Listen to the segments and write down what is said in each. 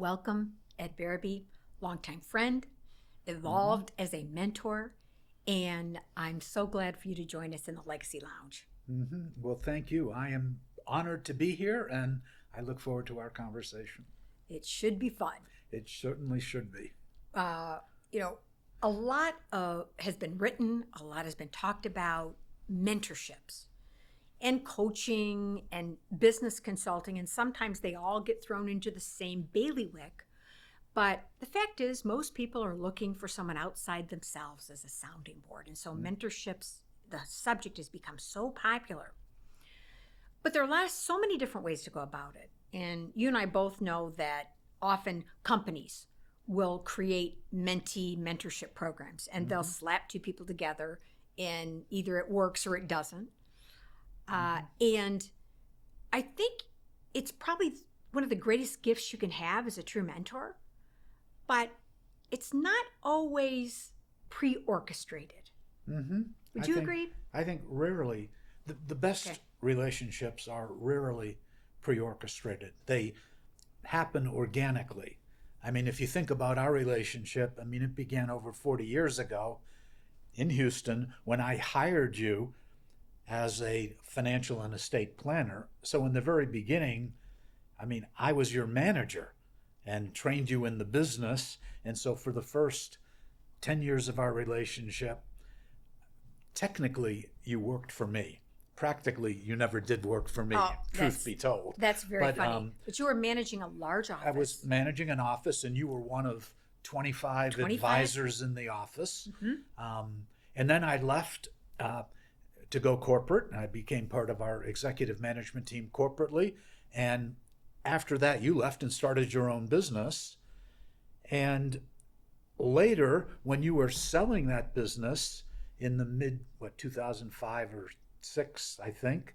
welcome Ed Berube, longtime friend, evolved as a mentor, and I'm so glad for you to join us in the Legacy Lounge. Well, thank you. I am honored to be here, and I look forward to our conversation. It should be fun. It certainly should be. A lot has been written, a lot has been talked about mentorships and coaching and business consulting, and sometimes they all get thrown into the same bailiwick. But the fact is, most people are looking for someone outside themselves as a sounding board. And so mentorships, the subject has become so popular. But there are so many different ways to go about it. And you and I both know that often companies will create mentorship programs, and they'll slap two people together, and either it works or it doesn't. And I think it's probably one of the greatest gifts you can have as a true mentor, but it's not always pre-orchestrated. Would you agree? I think rarely, the best relationships are rarely pre-orchestrated. They happen organically. I mean, if you think about our relationship, it began over 40 years ago in Houston when I hired you as a financial and estate planner. So in the very beginning, I was your manager and trained you in the business. And so for the first 10 years of our relationship, technically you worked for me. Practically, you never did work for me, truth be told. That's very funny. But you were managing a large office. I was managing an office, and you were one of 25 advisors in the office. And then I left to go corporate. I became part of our executive management team corporately. And after that, you left and started your own business. And later, when you were selling that business in the 2005 or 6, I think,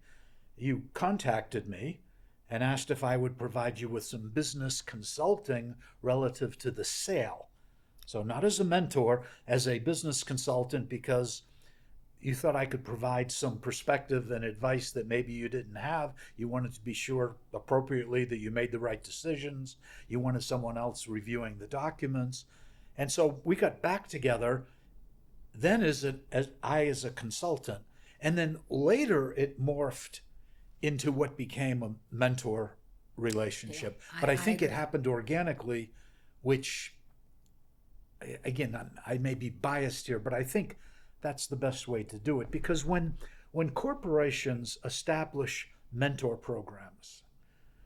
you contacted me and asked if I would provide you with some business consulting relative to the sale. So not as a mentor, as a business consultant, because you thought I could provide some perspective and advice that maybe you didn't have. You wanted to be sure appropriately that you made the right decisions. You wanted someone else reviewing the documents. And so we got back together then as a consultant. And then later it morphed into what became a mentor relationship. But I think it happened organically, which, again, I may be biased here, but I think that's the best way to do it. Because when corporations establish mentor programs,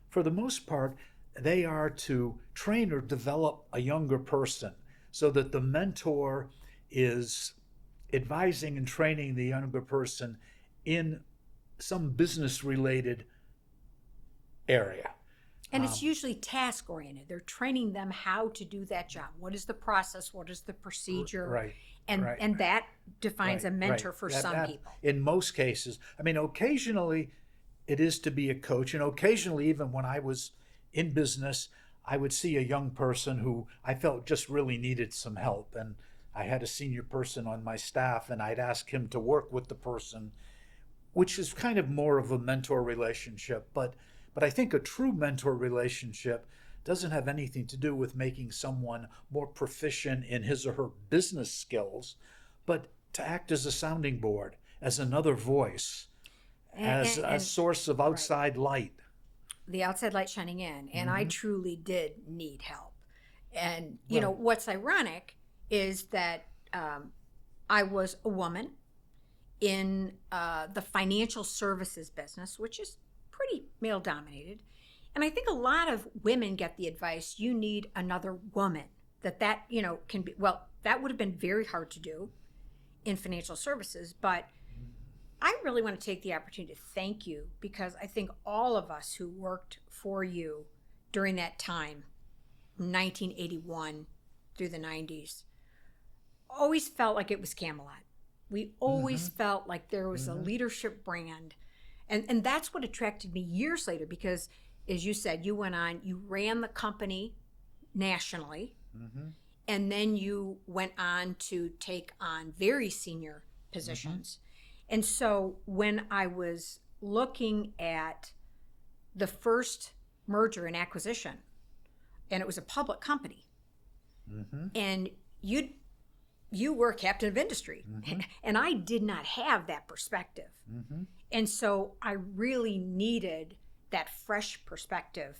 for the most part, they are to train or develop a younger person so that the mentor is advising and training the younger person in some business-related area. And it's usually task-oriented. They're training them how to do that job. What is the process? What is the procedure? Right. And that defines a mentor for some people. In most cases. Occasionally it is to be a coach. And occasionally, even when I was in business, I would see a young person who I felt just really needed some help. And I had a senior person on my staff, and I'd ask him to work with the person, which is kind of more of a mentor relationship. But I think a true mentor relationship doesn't have anything to do with making someone more proficient in his or her business skills, but to act as a sounding board, as another voice, as a source of outside light. The outside light shining in. And I truly did need help. And, what's ironic is that I was a woman in the financial services business, which is pretty male-dominated. And I think a lot of women get the advice, you need another woman. That can be, that would have been very hard to do in financial services. But I really want to take the opportunity to thank you, because I think all of us who worked for you during that time, 1981 through the 90s, always felt like it was Camelot. We always felt like there was a leadership brand. And that's what attracted me years later, because, as you said, you went on, you ran the company nationally, and then you went on to take on very senior positions. And so when I was looking at the first merger and acquisition, and it was a public company. Mm-hmm. And you were captain of industry. Mm-hmm. And I did not have that perspective. Mm-hmm. And so I really needed that fresh perspective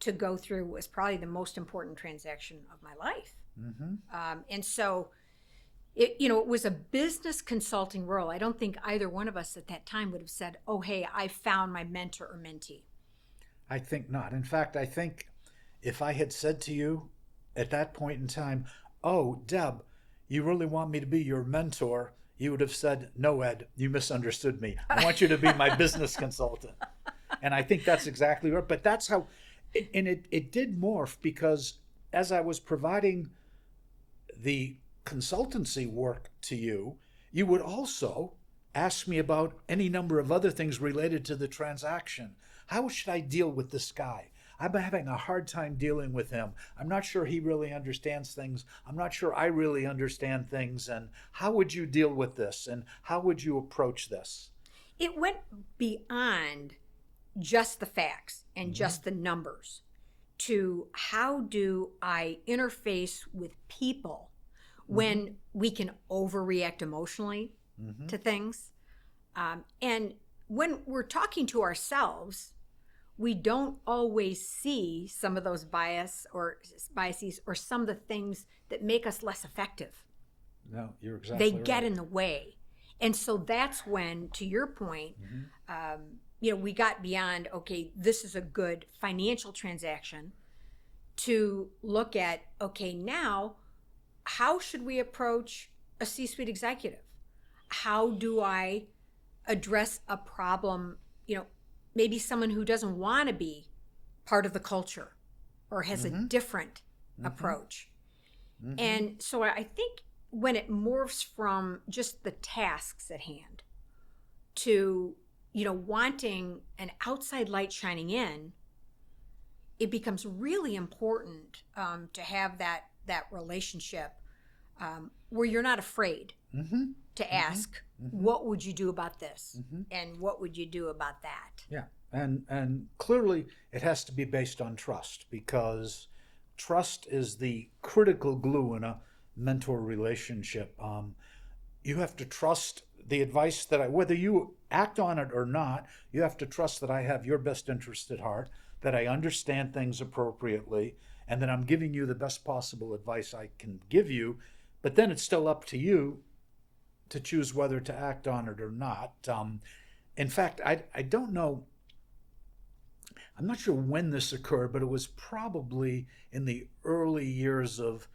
to go through was probably the most important transaction of my life. Mm-hmm. And so it was a business consulting role. I don't think either one of us at that time would have said, oh, hey, I found my mentor or mentee. I think not. In fact, I think if I had said to you at that point in time, oh, Deb, you really want me to be your mentor, you would have said, no, Ed, you misunderstood me. I want you to be my business consultant. And I think that's exactly right. But that's how, and it did morph, because as I was providing the consultancy work to you, you would also ask me about any number of other things related to the transaction. How should I deal with this guy? I'm having a hard time dealing with him. I'm not sure he really understands things. I'm not sure I really understand things. And how would you deal with this? And how would you approach this? It went beyond just the facts and just the numbers to how do I interface with people when we can overreact emotionally to things. And when we're talking to ourselves, we don't always see some of those biases or some of the things that make us less effective. No, you're exactly right. They get in the way. And so that's when, to your point, we got beyond, okay, this is a good financial transaction, to look at, okay, now, how should we approach a C-suite executive? How do I address a problem, maybe someone who doesn't want to be part of the culture or has a different approach. And so I think when it morphs from just the tasks at hand to, wanting an outside light shining in, it becomes really important to have that relationship where you're not afraid to ask, what would you do about this? And what would you do about that? Yeah. And clearly it has to be based on trust, because trust is the critical glue in a mentor relationship. You have to trust the advice that whether you act on it or not, you have to trust that I have your best interest at heart, that I understand things appropriately, and that I'm giving you the best possible advice I can give you. But then it's still up to you to choose whether to act on it or not. In fact, I don't know, I'm not sure when this occurred, but it was probably in the early years of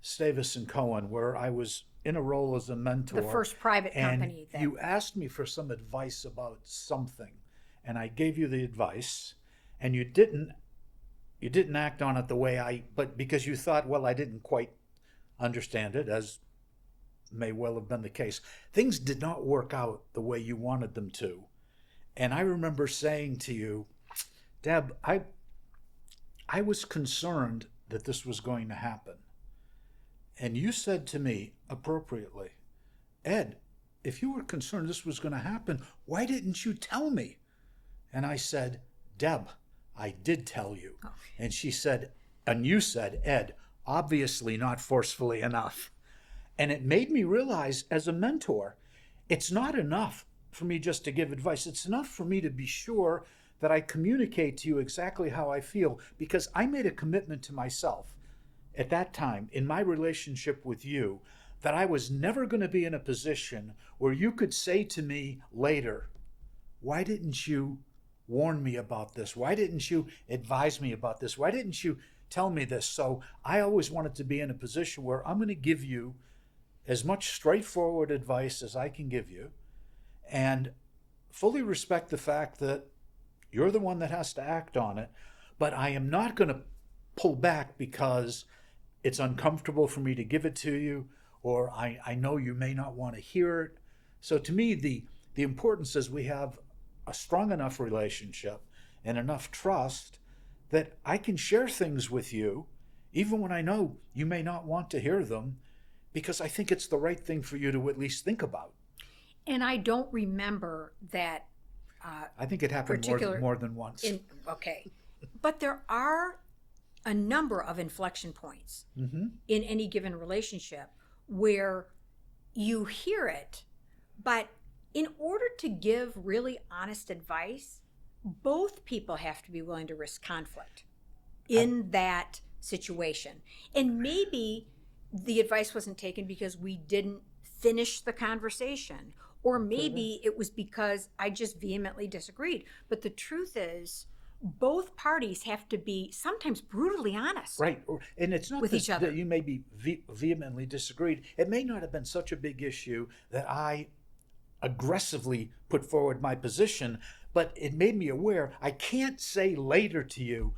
Stavis and Cohen, where I was in a role as a mentor. The first private company. And you asked me for some advice about something, and I gave you the advice, and you didn't act on it the way but because you thought, well, I didn't quite understand it, as may well have been the case. Things did not work out the way you wanted them to. And I remember saying to you, Deb, I was concerned that this was going to happen. And you said to me appropriately, Ed, if you were concerned this was going to happen, why didn't you tell me? And I said, Deb, I did tell you. Oh. And she said, and you said, Ed, obviously not forcefully enough. And it made me realize, as a mentor, it's not enough for me just to give advice. It's enough for me to be sure that I communicate to you exactly how I feel, because I made a commitment to myself at that time in my relationship with you that I was never going to be in a position where you could say to me later, why didn't you warn me about this? Why didn't you advise me about this? Why didn't you tell me this? So I always wanted to be in a position where I'm going to give you as much straightforward advice as I can give you, and fully respect the fact that you're the one that has to act on it, but I am not going to pull back because it's uncomfortable for me to give it to you, or I know you may not want to hear it. So to me, the importance is we have a strong enough relationship and enough trust that I can share things with you, even when I know you may not want to hear them, because I think it's the right thing for you to at least think about. And I don't remember that. I think it happened more than once. Okay. But there are a number of inflection points Mm-hmm. in any given relationship where you hear it, but in order to give really honest advice, both people have to be willing to risk conflict in that situation. And maybe the advice wasn't taken because we didn't finish the conversation, or maybe it was because I just vehemently disagreed. But the truth is, both parties have to be sometimes brutally honest. Right. And it's not with each other. that you may be vehemently disagreed. It may not have been such a big issue that I aggressively put forward my position, but it made me aware I can't say later to you,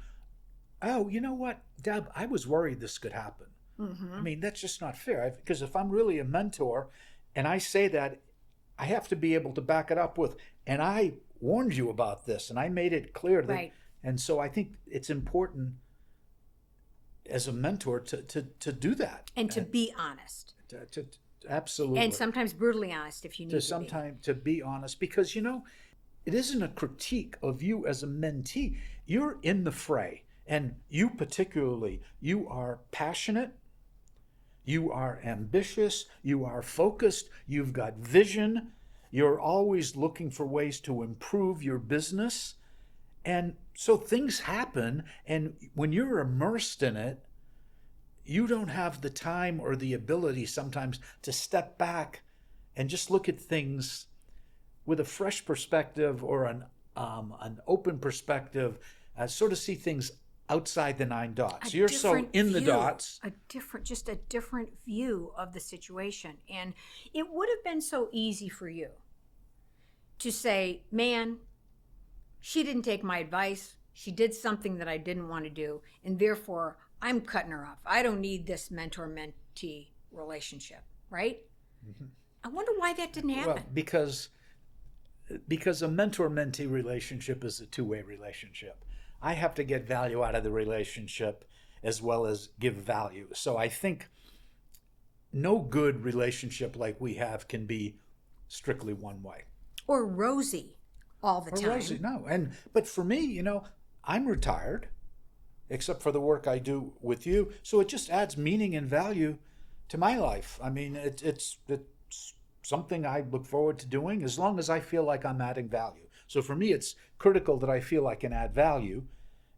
oh, you know what, Deb, I was worried this could happen. Mm-hmm. I mean, that's just not fair. Because if I'm really a mentor and I say that, I have to be able to back it up with, and I warned you about this and I made it clear that, Right. And so I think it's important as a mentor to do that. And to be honest. Absolutely. And sometimes brutally honest if you need to Sometimes to be honest, because, it isn't a critique of you as a mentee. You're in the fray, and you particularly, you are passionate, you are ambitious, you are focused, you've got vision, you're always looking for ways to improve your business. And so things happen, and when you're immersed in it, you don't have the time or the ability sometimes to step back and just look at things with a fresh perspective or an open perspective, sort of see things outside the 9 dots. You're so in the dots. Just a different view of the situation. And it would have been so easy for you to say, man, she didn't take my advice. She did something that I didn't want to do, and therefore I'm cutting her off. I don't need this mentor-mentee relationship, right? Mm-hmm. I wonder why that didn't happen. Well, because a mentor-mentee relationship is a two-way relationship. I have to get value out of the relationship as well as give value. So I think no good relationship like we have can be strictly one way. Or rosy all the time. Rosy, no. But for me, I'm retired, except for the work I do with you. So it just adds meaning and value to my life. I mean, it's something I look forward to doing as long as I feel like I'm adding value. So for me, it's critical that I feel I can add value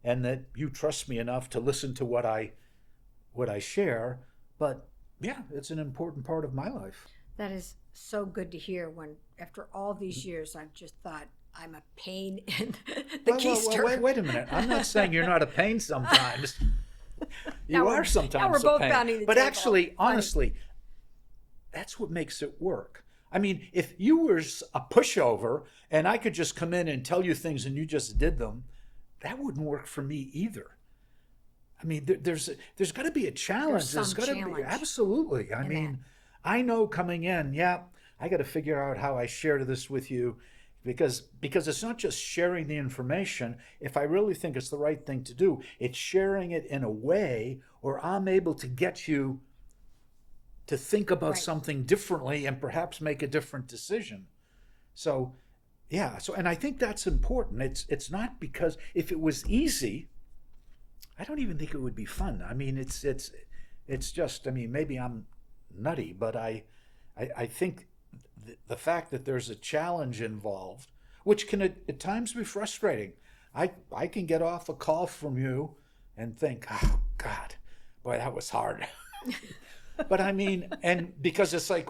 and that you trust me enough to listen to what I share. But yeah, it's an important part of my life. That is so good to hear when, after all these years, I've just thought I'm a pain in the keister. Well, wait a minute. I'm not saying you're not a pain sometimes. You are sometimes now we're both a pain. pounding the But table. actually, honestly, that's what makes it work. I mean, if you were a pushover and I could just come in and tell you things and you just did them, that wouldn't work for me either. I mean, there's got to be a challenge. There's got to be, absolutely. I mean, I know coming in, I got to figure out how I share this with you, because it's not just sharing the information. If I really think it's the right thing to do, it's sharing it in a way where I'm able to get you to think about something differently and perhaps make a different decision. So, and I think that's important. It's not because if it was easy, I don't even think it would be fun. I mean, it's just, I mean, maybe I'm nutty, but I think the fact that there's a challenge involved, which can at times be frustrating. I can get off a call from you and think, oh God, boy, that was hard. But I mean, and because it's like,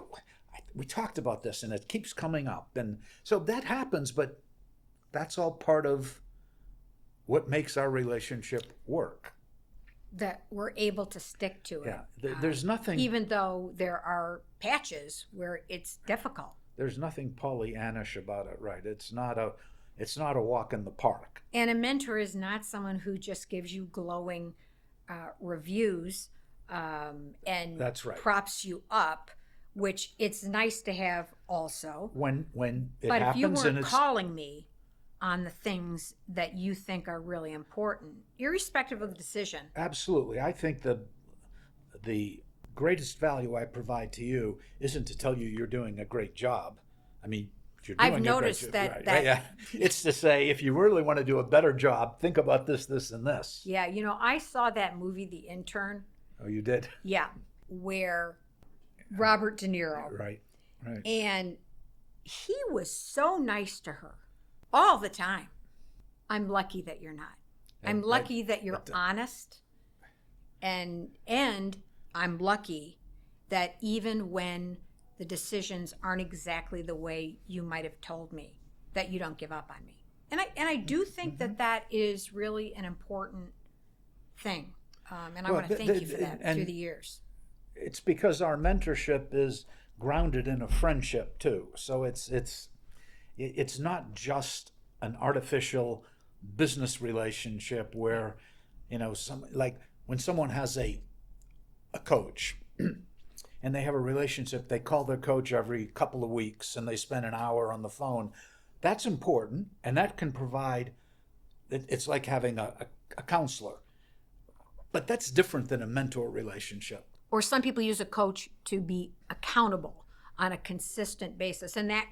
we talked about this and it keeps coming up. And so that happens, but that's all part of what makes our relationship work. That we're able to stick to it. Yeah, there's nothing... Even though there are patches where it's difficult. There's nothing Pollyannish about it, right? It's not a walk in the park. And a mentor is not someone who just gives you glowing reviews and that's right. props you up, which it's nice to have also. When it but happens, if you weren't and it's calling me on the things that you think are really important, irrespective of the decision. Absolutely. I think the greatest value I provide to you isn't to tell you you're doing a great job. I mean, you're I've doing noticed a great that, right, that yeah. It's to say, if you really want to do a better job, think about this, this, and this. yeah, I saw that movie, The Intern. Oh, you did? Yeah, where Robert De Niro. Right. And he was so nice to her all the time. I'm lucky that you're not. I'm lucky that you're honest. And I'm lucky that even when the decisions aren't exactly the way you might have told me, that you don't give up on me. And I do think that is really an important thing. And I want to thank you for that through the years. It's because our mentorship is grounded in a friendship too. So it's not just an artificial business relationship where, like when someone has a coach and they have a relationship, they call their coach every couple of weeks and they spend an hour on the phone. That's important, and that can provide, it's like having a counselor. But that's different than a mentor relationship. Or some people use a coach to be accountable on a consistent basis, and that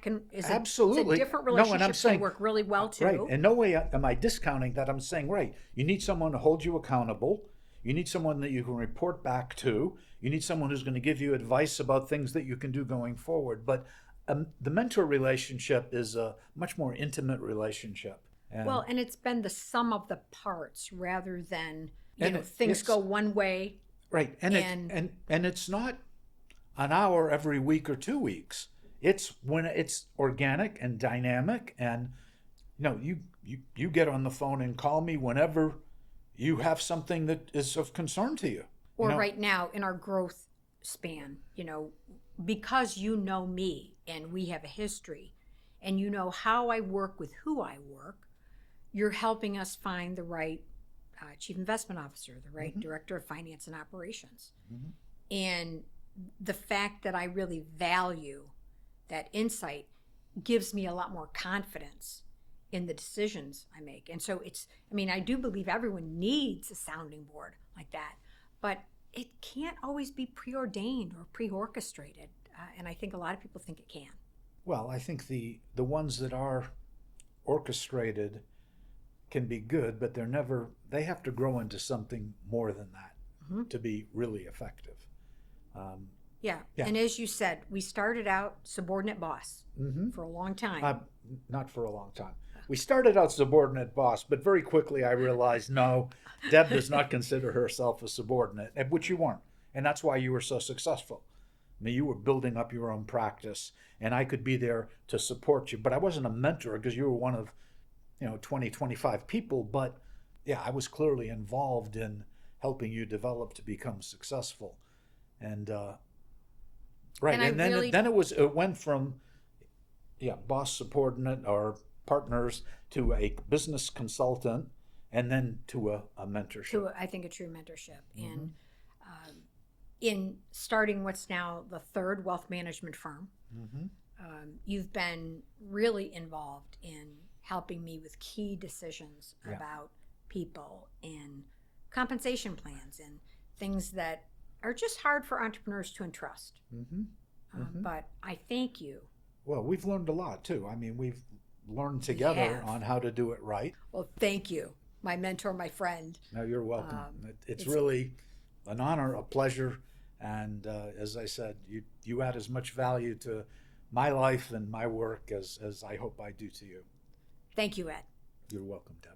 absolutely it's a different relationship. No, and I'm saying, can work really well too. Right, and no way am I discounting that. I'm saying, right, you need someone to hold you accountable. You need someone that you can report back to. You need someone who's going to give you advice about things that you can do going forward. But the mentor relationship is a much more intimate relationship. And it's been the sum of the parts rather than things go one way. Right, and it's not an hour every week or 2 weeks. It's when it's organic and dynamic, and you get on the phone and call me whenever you have something that is of concern to you. Or right now in our growth span, because you know me and we have a history, and you know how I work with who I work, you're helping us find the right chief investment officer, the right director of finance and operations. And the fact that I really value that insight gives me a lot more confidence in the decisions I make. And so I do believe everyone needs a sounding board like that, but it can't always be preordained or pre-orchestrated. And I think a lot of people think it can. Well, I think the ones that are orchestrated can be good, but they have to grow into something more than that to be really effective. Yeah. And as you said, we started out subordinate boss for a long time. Not for a long time. We started out subordinate boss, but very quickly I realized, no, Deb does not consider herself a subordinate, which you weren't. And that's why you were so successful. I mean, you were building up your own practice, and I could be there to support you. But I wasn't a mentor because you were one of 20, 25 people. But yeah, I was clearly involved in helping you develop to become successful. And right, and then it went from boss subordinate or partners to a business consultant, and then to a mentorship. I think a true mentorship. And in starting what's now the third wealth management firm, you've been really involved in helping me with key decisions about people and compensation plans and things that are just hard for entrepreneurs to entrust. But I thank you. Well, we've learned a lot too. I mean, we've learned together on how to do it right. Well, thank you, my mentor, my friend. No, you're welcome. It's really an honor, a pleasure. And as I said, you add as much value to my life and my work as I hope I do to you. Thank you, Ed. You're welcome, Deb.